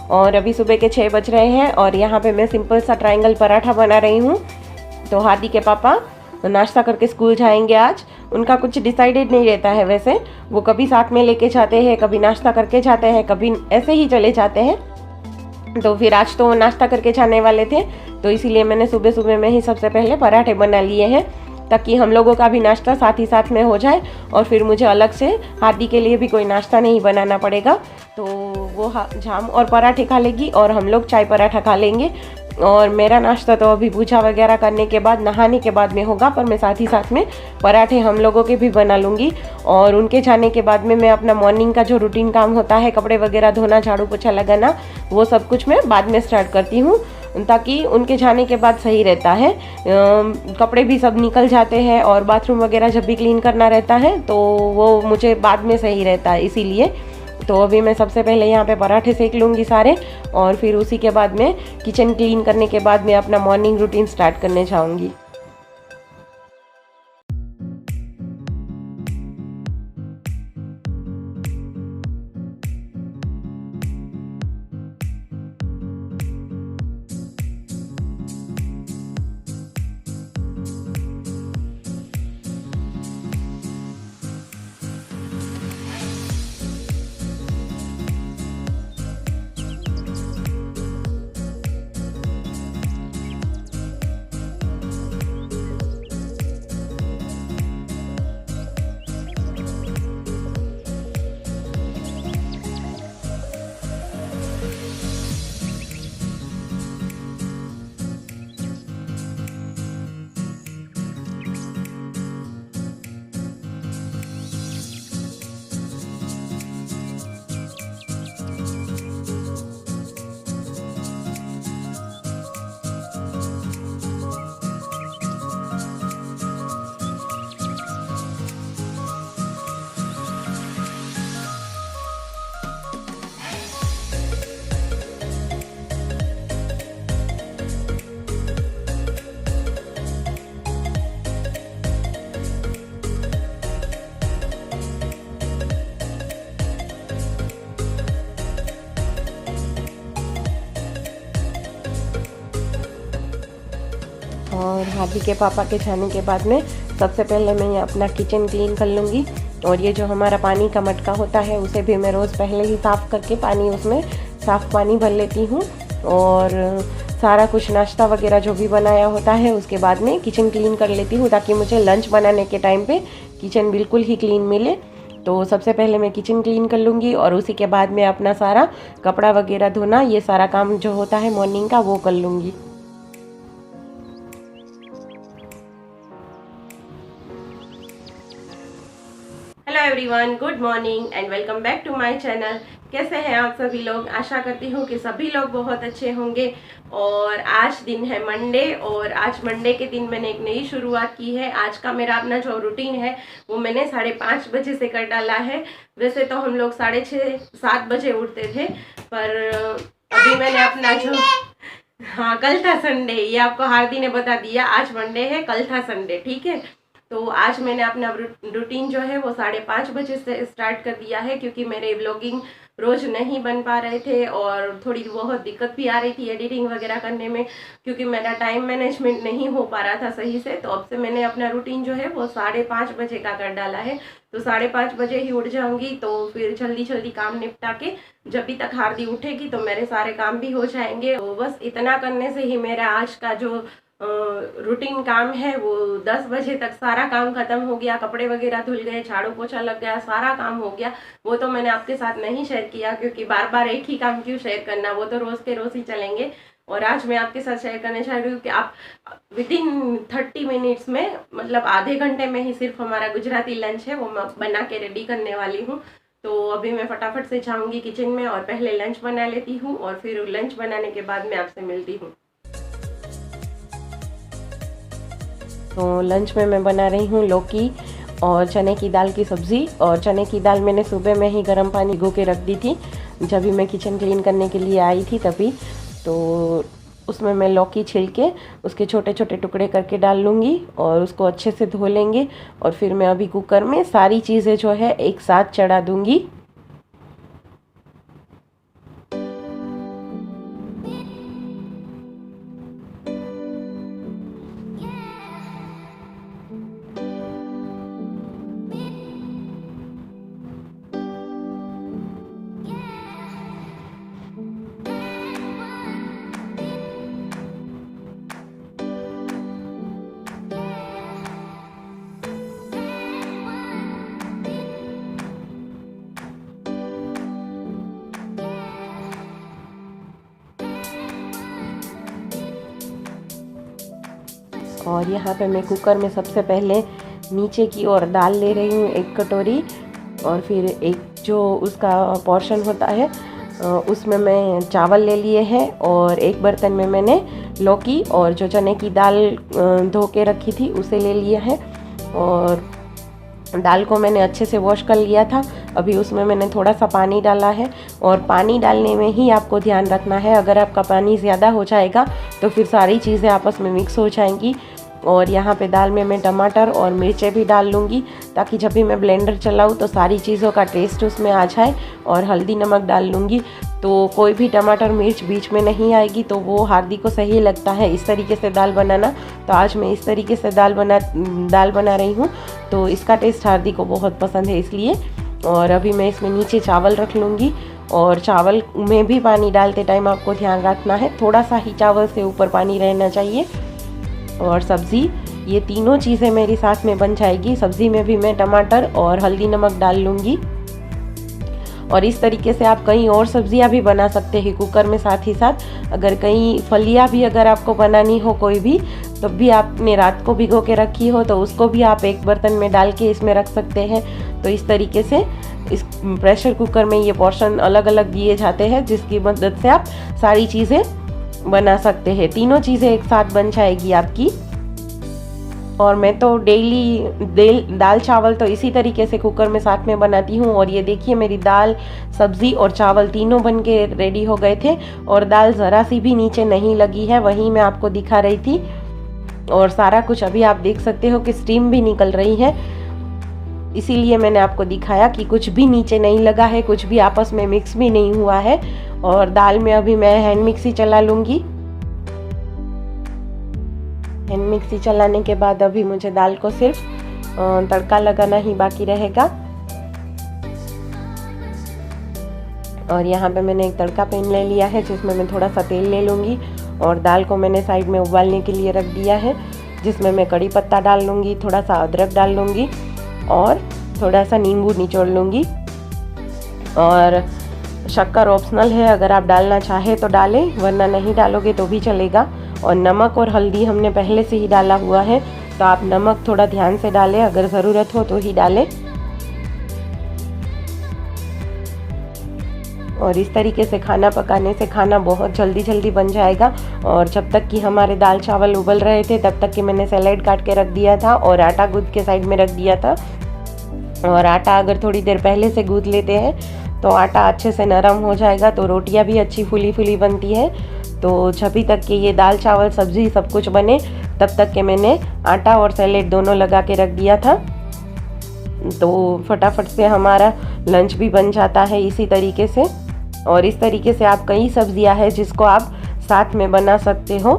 और अभी सुबह के 6 बज रहे हैं और यहाँ पे मैं सिंपल सा ट्रायंगल पराठा बना रही हूँ। तो हादी के पापा नाश्ता करके स्कूल जाएंगे आज। उनका कुछ डिसाइडेड नहीं रहता है, वैसे वो कभी साथ में लेके जाते हैं, कभी नाश्ता करके जाते हैं, कभी ऐसे ही चले जाते हैं। तो फिर आज तो नाश्ता करके जाने वाले थे, तो इसीलिए मैंने सुबह सुबह में ही सबसे पहले पराठे बना लिए हैं, ताकि हम लोगों का भी नाश्ता साथ ही साथ में हो जाए और फिर मुझे अलग से हादी के लिए भी कोई नाश्ता नहीं बनाना पड़ेगा। तो वो जाम और पराठे खा लेगी और हम लोग चाय पराठा खा लेंगे। और मेरा नाश्ता तो अभी पूजा वगैरह करने के बाद, नहाने के बाद में होगा, पर मैं साथ ही साथ में पराठे हम लोगों के भी बना लूँगी। और उनके जाने के बाद में मैं अपना मॉर्निंग का जो रूटीन काम होता है, कपड़े वगैरह धोना, झाड़ू पोछा लगाना, वो सब कुछ मैं बाद में स्टार्ट करती हूँ, ताकि उनके जाने के बाद सही रहता है। कपड़े भी सब निकल जाते हैं और बाथरूम वगैरह जब भी क्लीन करना रहता है तो वो मुझे बाद में सही रहता है, इसीलिए। तो अभी मैं सबसे पहले यहाँ पे पराठे सेक लूँगी सारे, और फिर उसी के बाद में किचन क्लीन करने के बाद मैं अपना मॉर्निंग रूटीन स्टार्ट करने जाऊँगी। और हादी के पापा के जाने के बाद में सबसे पहले मैं ये अपना किचन क्लीन कर लूँगी। और ये जो हमारा पानी का मटका होता है, उसे भी मैं रोज़ पहले ही साफ़ करके पानी उसमें साफ़ पानी भर लेती हूँ। और सारा कुछ नाश्ता वगैरह जो भी बनाया होता है उसके बाद में किचन क्लीन कर लेती हूँ, ताकि मुझे लंच बनाने के टाइम पे किचन बिल्कुल ही क्लीन मिले। तो सबसे पहले मैं किचन क्लीन कर लूँगी और उसी के बाद में अपना सारा कपड़ा वगैरह धोना, ये सारा काम जो होता है मॉर्निंग का, वो कर लूँगी। Hello everyone, good morning and welcome back to my channel. कैसे हैं आप सभी लोग? आशा करती हूँ कि सभी लोग बहुत अच्छे होंगे। और आज दिन है मंडे, और आज मंडे के दिन मैंने एक नई शुरुआत की है। आज का मेरा अपना जो रूटीन है वो मैंने 5:30 बजे से कर डाला है। वैसे तो हम लोग 6:30-7 बजे उठते थे, पर अभी मैंने अपना जो, हाँ कल था संडे, ये आपको हार्दी ने बता दिया, आज मंडे है, कल था संडे, ठीक है। तो आज मैंने अपना रूटीन जो है वो 5:30 बजे से स्टार्ट कर दिया है, क्योंकि मेरे व्लॉगिंग रोज़ नहीं बन पा रहे थे और थोड़ी बहुत दिक्कत भी आ रही थी एडिटिंग वगैरह करने में, क्योंकि मेरा टाइम मैनेजमेंट नहीं हो पा रहा था सही से। तो अब से मैंने अपना रूटीन जो है वो 5:30 बजे का कर डाला है। तो 5:30 बजे ही उठ जाऊंगी, तो फिर जल्दी जल्दी काम निपटा के जब भी तक हार्दी उठेगी तो मेरे सारे काम भी हो जाएंगे। तो बस इतना करने से ही मेरा आज का जो रूटीन काम है वो 10 बजे तक सारा काम खत्म हो गया। कपड़े वगैरह धुल गए, झाड़ू पोछा लग गया, सारा काम हो गया। वो तो मैंने आपके साथ नहीं शेयर किया, क्योंकि बार बार एक ही काम क्यों शेयर करना, वो तो रोज़ के रोज़ ही चलेंगे। और आज मैं आपके साथ शेयर करना चाह रही हूँ कि आप विदिन 30 मिनट्स में, मतलब आधे घंटे में ही सिर्फ हमारा गुजराती लंच है वो मैं बना के रेडी करने वाली हूँ। तो अभी मैं फटाफट से जाऊँगी किचन में और पहले लंच बना लेती हूँ, और फिर लंच बनाने के बाद मैं आपसे मिलती हूँ। तो लंच में मैं बना रही हूँ लौकी और चने की दाल की सब्ज़ी। और चने की दाल मैंने सुबह में ही गर्म पानी भिगो के रख दी थी, जब भी मैं किचन क्लीन करने के लिए आई थी तभी। तो उसमें मैं लौकी छिल के उसके छोटे छोटे टुकड़े करके डाल लूँगी और उसको अच्छे से धो लेंगे। और फिर मैं अभी कुकर में सारी चीज़ें जो है एक साथ चढ़ा दूँगी। और यहाँ पे मैं कुकर में सबसे पहले नीचे की ओर दाल ले रही हूँ 1 कटोरी, और फिर एक जो उसका पोर्शन होता है उसमें मैं चावल ले लिए हैं, और एक बर्तन में मैंने लौकी और जो चने की दाल धो के रखी थी उसे ले लिया है। और दाल को मैंने अच्छे से वॉश कर लिया था। अभी उसमें मैंने थोड़ा सा पानी डाला है, और पानी डालने में ही आपको ध्यान रखना है, अगर आपका पानी ज़्यादा हो जाएगा तो फिर सारी चीज़ें आपस में मिक्स हो जाएंगी। और यहाँ पे दाल में मैं टमाटर और मिर्चें भी डाल लूँगी, ताकि जब भी मैं ब्लेंडर चलाऊँ तो सारी चीज़ों का टेस्ट उसमें आ जाए। और हल्दी नमक डाल लूँगी, तो कोई भी टमाटर मिर्च बीच में नहीं आएगी, तो वो हार्दिक को सही लगता है इस तरीके से दाल बनाना। तो आज मैं इस तरीके से दाल बना रही हूँ, तो इसका टेस्ट हार्दिक को बहुत पसंद है इसलिए। और अभी मैं इसमें नीचे चावल रख लूँगी, और चावल में भी पानी डालते टाइम आपको ध्यान रखना है, थोड़ा सा ही चावल से ऊपर पानी रहना चाहिए। और सब्ज़ी, ये तीनों चीज़ें मेरी साथ में बन जाएगी। सब्ज़ी में भी मैं टमाटर और हल्दी नमक डाल लूँगी। और इस तरीके से आप कई और सब्जियां भी बना सकते हैं कुकर में। साथ ही साथ अगर कई फलियां भी अगर आपको बनानी हो कोई भी, तब भी आपने रात को भिगो के रखी हो तो उसको भी आप एक बर्तन में डाल के इसमें रख सकते हैं। तो इस तरीके से इस प्रेशर कुकर में ये पोर्शन अलग अलग दिए जाते हैं, जिसकी मदद से आप सारी चीज़ें बना सकते हैं। तीनों चीज़ें एक साथ बन जाएगी आपकी। और मैं तो डेली दाल चावल तो इसी तरीके से कुकर में साथ में बनाती हूँ। और ये देखिए मेरी दाल, सब्ज़ी और चावल तीनों बन के रेडी हो गए थे, और दाल ज़रा सी भी नीचे नहीं लगी है, वहीं मैं आपको दिखा रही थी। और सारा कुछ अभी आप देख सकते हो कि स्टीम भी निकल रही है, इसीलिए मैंने आपको दिखाया कि कुछ भी नीचे नहीं लगा है, कुछ भी आपस में मिक्स भी नहीं हुआ है। और दाल में अभी मैं हैंड मिक्सी चला लूँगी। हैंड मिक्सी चलाने के बाद अभी मुझे दाल को सिर्फ तड़का लगाना ही बाकी रहेगा। और यहाँ पे मैंने एक तड़का पैन ले लिया है, जिसमें मैं थोड़ा सा तेल ले लूँगी, और दाल को मैंने साइड में उबालने के लिए रख दिया है, जिसमें मैं कड़ी पत्ता डाल लूँगी, थोड़ा सा अदरक डाल लूँगी और थोड़ा सा नींबू निचोड़ लूँगी। और शक्कर ऑप्शनल है, अगर आप डालना चाहे तो डालें, वरना नहीं डालोगे तो भी चलेगा। और नमक और हल्दी हमने पहले से ही डाला हुआ है, तो आप नमक थोड़ा ध्यान से डालें, अगर ज़रूरत हो तो ही डालें। और इस तरीके से खाना पकाने से खाना बहुत जल्दी बन जाएगा। और जब तक कि हमारे दाल चावल उबल रहे थे, तब तक कि मैंने सैलेड काट के रख दिया था और आटा गूँथ के साइड में रख दिया था। और आटा अगर थोड़ी देर पहले से गूँथ लेते हैं तो आटा अच्छे से नरम हो जाएगा, तो रोटियां भी अच्छी फूली बनती है। तो जब तक कि ये दाल चावल सब्ज़ी सब कुछ बने, तब तक के मैंने आटा और सैलेड दोनों लगा के रख दिया था, तो फटाफट से हमारा लंच भी बन जाता है इसी तरीके से। और इस तरीके से आप कई सब्जियां हैं जिसको आप साथ में बना सकते हो।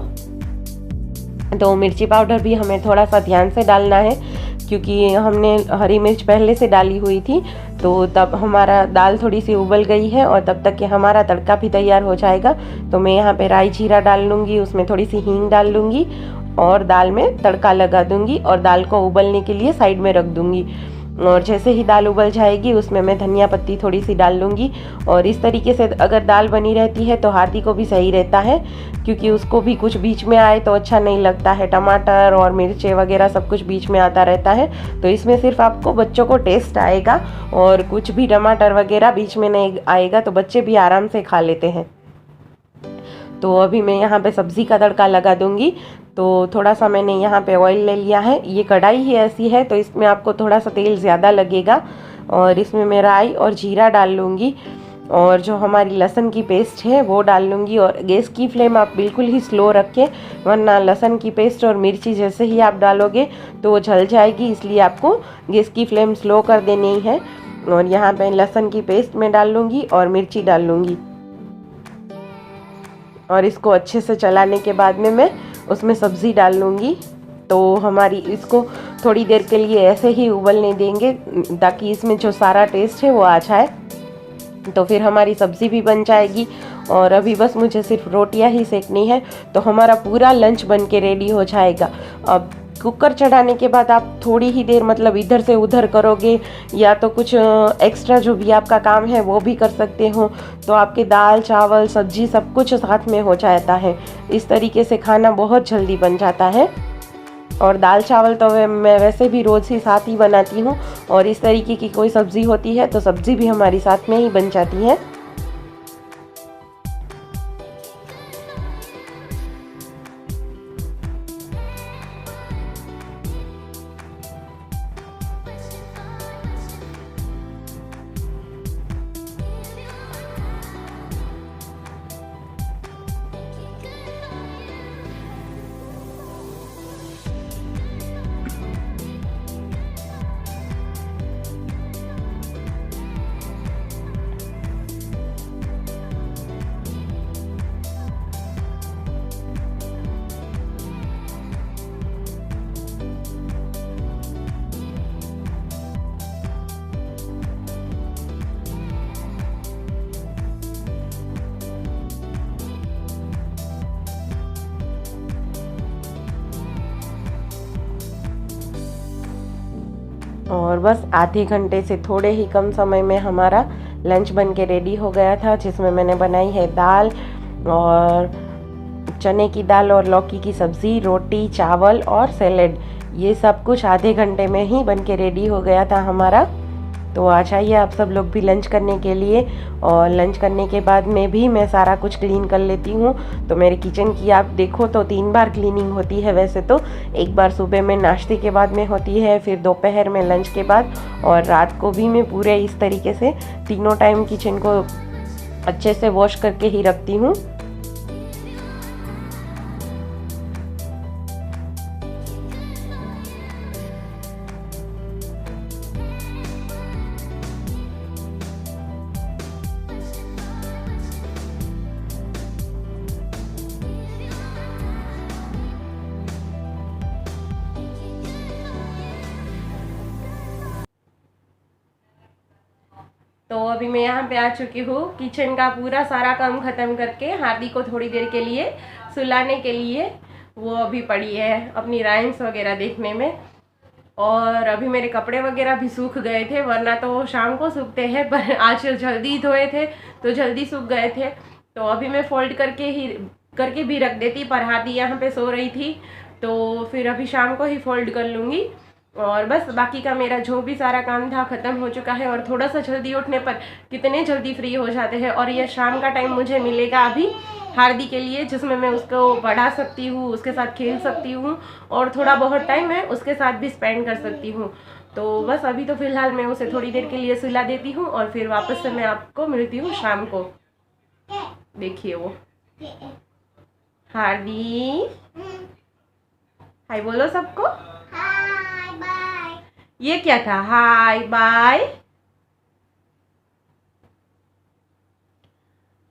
तो मिर्ची पाउडर भी हमें थोड़ा सा ध्यान से डालना है, क्योंकि हमने हरी मिर्च पहले से डाली हुई थी, तो तब हमारा दाल थोड़ी सी उबल गई है और तब तक कि हमारा तड़का भी तैयार हो जाएगा। तो मैं यहाँ पे राई जीरा डाल लूँगी, उसमें थोड़ी सी हींग डाल लूँगी और दाल में तड़का लगा दूँगी और दाल को उबलने के लिए साइड में रख दूँगी। और जैसे ही दाल उबल जाएगी उसमें मैं धनिया पत्ती थोड़ी सी डाल लूँगी। और इस तरीके से अगर दाल बनी रहती है तो हाथी को भी सही रहता है, क्योंकि उसको भी कुछ बीच में आए तो अच्छा नहीं लगता है। टमाटर और मिर्चे वगैरह सब कुछ बीच में आता रहता है, तो इसमें सिर्फ आपको बच्चों को टेस्ट आएगा, और कुछ भी टमाटर वगैरह बीच में नहीं आएगा, तो बच्चे भी आराम से खा लेते हैं। तो अभी मैं यहाँ पे सब्ज़ी का तड़का लगा दूँगी। तो थोड़ा सा मैंने यहाँ पे ऑयल ले लिया है, ये कढ़ाई ही ऐसी है तो इसमें आपको थोड़ा सा तेल ज़्यादा लगेगा। और इसमें मैं राई और जीरा डाल लूँगी, और जो हमारी लहसुन की पेस्ट है वो डाल लूँगी। और गैस की फ्लेम आप बिल्कुल ही स्लो रखें, वरना लहसुन की पेस्ट और मिर्ची जैसे ही आप डालोगे तो वो जल जाएगी, इसलिए आपको गैस की फ्लेम स्लो कर देनी है। और यहाँ पे लहसुन की पेस्ट मैं डाल लूँगी और मिर्ची डाल लूँगी, और इसको अच्छे से चलाने के बाद में मैं उसमें सब्ज़ी डाल लूँगी। तो हमारी इसको थोड़ी देर के लिए ऐसे ही उबलने देंगे, ताकि इसमें जो सारा टेस्ट है वो आ जाए। तो फिर हमारी सब्ज़ी भी बन जाएगी, और अभी बस मुझे सिर्फ रोटियां ही सेकनी है, तो हमारा पूरा लंच बन के रेडी हो जाएगा। अब कुकर चढ़ाने के बाद आप थोड़ी ही देर मतलब इधर से उधर करोगे, या तो कुछ एक्स्ट्रा जो भी आपका काम है वो भी कर सकते हो, तो आपके दाल चावल सब्जी सब कुछ साथ में हो जाता है। इस तरीके से खाना बहुत जल्दी बन जाता है। और दाल चावल तो मैं वैसे भी रोज़ ही साथ ही बनाती हूँ, और इस तरीके की कोई सब्ज़ी होती है तो सब्ज़ी भी हमारी साथ में ही बन जाती है। और बस आधे घंटे से थोड़े ही कम समय में हमारा लंच बन के रेडी हो गया था, जिसमें मैंने बनाई है दाल और चने की दाल और लौकी की सब्ज़ी, रोटी, चावल और सैलेड। ये सब कुछ आधे घंटे में ही बन के रेडी हो गया था हमारा। तो आ जाइए आप सब लोग भी लंच करने के लिए। और लंच करने के बाद में भी मैं सारा कुछ क्लीन कर लेती हूँ। तो मेरे किचन की आप देखो तो 3 बार क्लीनिंग होती है वैसे तो। एक बार सुबह में नाश्ते के बाद में होती है, फिर दोपहर में लंच के बाद, और रात को भी मैं पूरे इस तरीके से तीनों टाइम किचन को अच्छे से वॉश करके ही रखती हूँ। तो अभी मैं यहाँ पे आ चुकी हूँ। किचन का पूरा सारा काम ख़त्म करके हार्दी को थोड़ी देर के लिए सुलाने के लिए वो अभी पड़ी है अपनी राइम्स वगैरह देखने में। और अभी मेरे कपड़े वगैरह भी सूख गए थे, वरना तो शाम को सूखते हैं, पर आज जल्दी धोए थे तो जल्दी सूख गए थे। तो अभी मैं फोल्ड करके भी रख देती, पर हार्दी यहाँ पे सो रही थी, तो फिर अभी शाम को ही फोल्ड कर लूँगी। और बस बाकी का मेरा जो भी सारा काम था ख़त्म हो चुका है। और थोड़ा सा जल्दी उठने पर कितने जल्दी फ्री हो जाते हैं। और ये शाम का टाइम मुझे मिलेगा अभी हार्दी के लिए, जिसमें मैं उसको पढ़ा सकती हूँ, उसके साथ खेल सकती हूँ, और थोड़ा बहुत टाइम मैं उसके साथ भी स्पेंड कर सकती हूँ। तो बस अभी तो फ़िलहाल मैं उसे थोड़ी देर के लिए सुला देती हूँ, और फिर वापस से मैं आपको मिलती हूँ शाम को। देखिए वो हार्दी, हाय बोलो सबको। ये क्या था? Hi bye.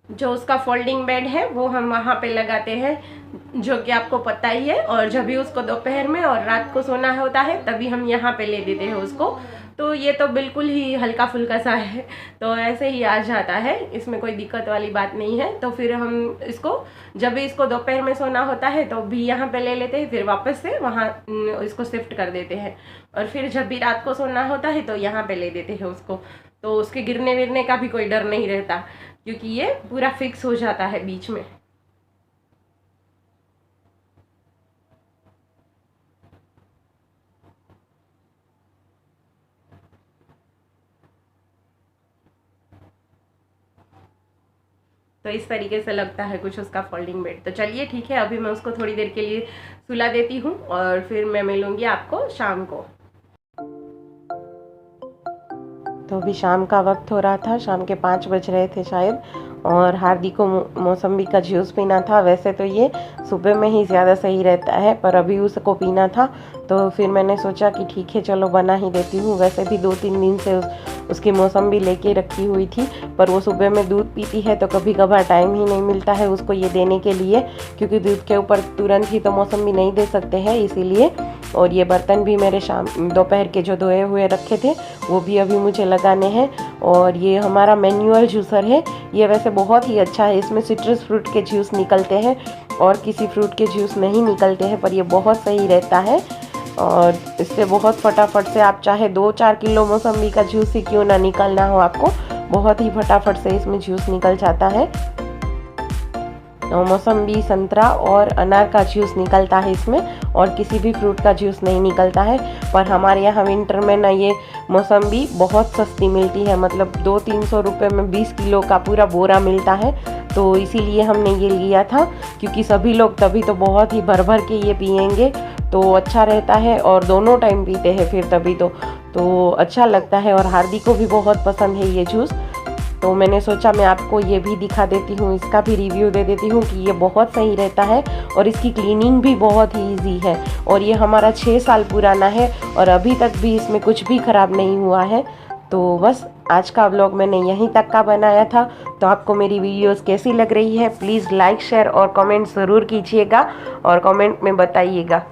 जो उसका फोल्डिंग बेड है वो हम वहाँ पे लगाते हैं, जो कि आपको पता ही है। और जब भी उसको दोपहर में और रात को सोना होता है तभी हम यहाँ पे ले देते हैं उसको। तो ये तो बिल्कुल ही हल्का फुल्का सा है, तो ऐसे ही आ जाता है, इसमें कोई दिक्कत वाली बात नहीं है। तो फिर हम इसको जब भी इसको दोपहर में सोना होता है तो भी यहाँ पे ले लेते हैं, फिर वापस से वहाँ इसको शिफ्ट कर देते हैं। और फिर जब भी रात को सोना होता है तो यहाँ पे ले देते हैं उसको। तो उसके गिरने विरने का भी कोई डर नहीं रहता, क्योंकि ये पूरा फिक्स हो जाता है बीच में। तो इस तरीके से लगता है कुछ उसका फोल्डिंग बेड। तो चलिए ठीक है, अभी मैं उसको थोड़ी देर के लिए सुला देती हूँ, और फिर मैं मिलूँगी आपको शाम को। तो अभी शाम का वक्त हो रहा था, शाम के 5 बज रहे थे शायद, और हार्दी को मौसम्बी का जूस पीना था। वैसे तो ये सुबह में ही ज़्यादा सही रहता है, पर अभी उसको पीना था, तो फिर मैंने सोचा कि ठीक है चलो बना ही देती हूँ। वैसे भी 2-3 दिन से उसकी मौसम्बी लेके रखी हुई थी, पर वो सुबह में दूध पीती है तो कभी कभार टाइम ही नहीं मिलता है उसको ये देने के लिए, क्योंकि दूध के ऊपर तुरंत ही तो मौसम्बी नहीं दे सकते हैं, इसीलिए। और ये बर्तन भी मेरे दोपहर के जो धोए हुए रखे थे वो भी अभी मुझे लगाने हैं। और ये हमारा मैनुअल जूसर है, ये वैसे बहुत ही अच्छा है, इसमें सिट्रस फ्रूट के जूस निकलते हैं और किसी फ्रूट के जूस नहीं निकलते हैं, पर ये बहुत सही रहता है। और इससे बहुत फटाफट से आप चाहे 2-4 किलो मौसम्बी का जूस ही क्यों ना निकलना हो आपको, बहुत ही फटाफट से इसमें जूस निकल जाता है। मौसम्बी, संतरा और अनार का जूस निकलता है इसमें, और किसी भी फ्रूट का जूस नहीं निकलता है। पर हमारे यहाँ विंटर में ना ये मौसम्बी बहुत सस्ती मिलती है, मतलब 200-300 रुपये में 20 किलो का पूरा बोरा मिलता है। तो इसीलिए हमने ये लिया था, क्योंकि सभी लोग तभी तो बहुत ही भर भर के ये पियेंगे तो अच्छा रहता है, और दोनों टाइम पीते हैं फिर तभी तो अच्छा लगता है। और हार्दिक को भी बहुत पसंद है ये जूस, तो मैंने सोचा मैं आपको ये भी दिखा देती हूँ, इसका भी रिव्यू दे देती हूँ कि ये बहुत सही रहता है और इसकी क्लीनिंग भी बहुत ही ईजी है। और ये हमारा 6 साल पुराना है और अभी तक भी इसमें कुछ भी ख़राब नहीं हुआ है। तो बस आज का व्लॉग मैंने यहीं तक का बनाया था। तो आपको मेरी वीडियोस कैसी लग रही है प्लीज़ लाइक, शेयर और कमेंट ज़रूर कीजिएगा और कमेंट में बताइएगा।